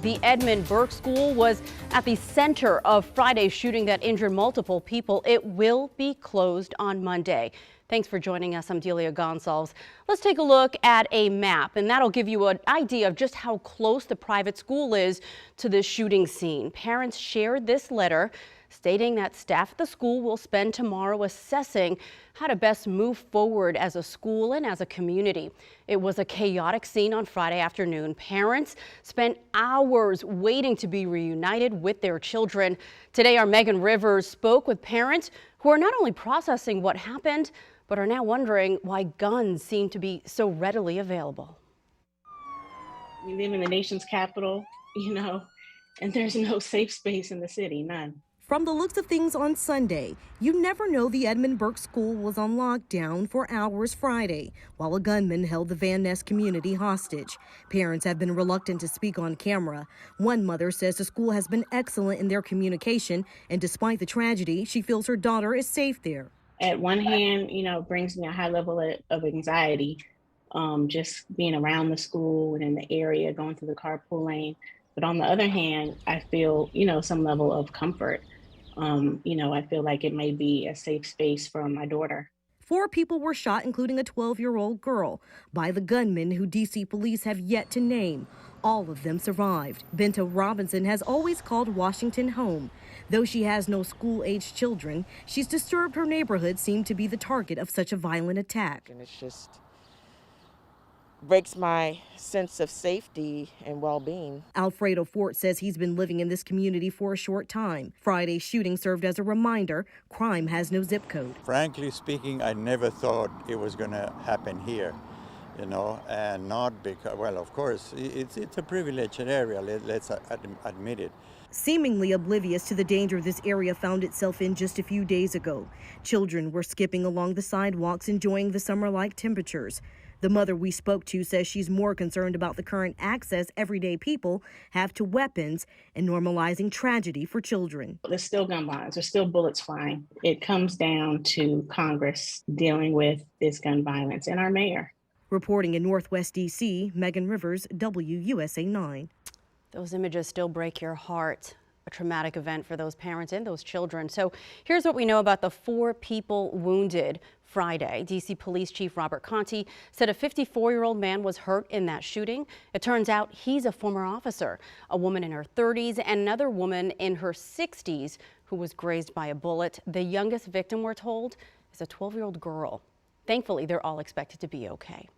The Edmund Burke School was at the center of Friday's shooting that injured multiple people. It will be closed on Monday. Thanks for joining us. I'm Delia Gonsalves. Let's take a look at a map, and that'll give you an idea of just how close the private school is to this shooting scene. Parents shared this letter stating that staff at the school will spend tomorrow assessing how to best move forward as a school and as a community. It was a chaotic scene on Friday afternoon. Parents spent hours waiting to be reunited with their children. Today, our Megan Rivers spoke with parents who are not only processing what happened, but are now wondering why guns seem to be so readily available. We live in the nation's capital, and there's no safe space in the city, none. From the looks of things on Sunday, you never know the Edmund Burke School was on lockdown for hours Friday, while a gunman held the Ness community hostage. Parents have been reluctant to speak on camera. One mother says the school has been excellent in their communication, and despite the tragedy, she feels her daughter is safe there. At one hand, it brings me a high level of anxiety, just being around the school and in the area, going through the carpool lane. But on the other hand, I feel, some level of comfort. I feel like it may be a safe space for my daughter. 4 people were shot, including a 12-year-old girl, by the gunman who D.C. police have yet to name. All of them survived. Benta Robinson has always called Washington home. Though she has no school-aged children, she's disturbed her neighborhood seemed to be the target of such a violent attack. And it's just breaks my sense of safety and well-being. Alfredo Fort says he's been living in this community for a short time. Friday's shooting served as a reminder crime has no zip code. Frankly speaking, I never thought it was going to happen here, and not because, well, of course, it's a privileged area, let's admit it. Seemingly oblivious to the danger this area found itself in just a few days ago. Children were skipping along the sidewalks, enjoying the summer-like temperatures. The mother we spoke to says she's more concerned about the current access everyday people have to weapons and normalizing tragedy for children. There's still gun violence. There's still bullets flying. It comes down to Congress dealing with this gun violence and our mayor. Reporting in Northwest D.C., Megan Rivers, WUSA 9. Those images still break your heart. A traumatic event for those parents and those children. So here's what we know about the 4 people wounded Friday. D.C. Police Chief Robert Conti said a 54-year-old man was hurt in that shooting. It turns out he's a former officer. A woman in her 30s and another woman in her 60s who was grazed by a bullet. The youngest victim, we're told, is a 12-year-old girl. Thankfully, they're all expected to be okay.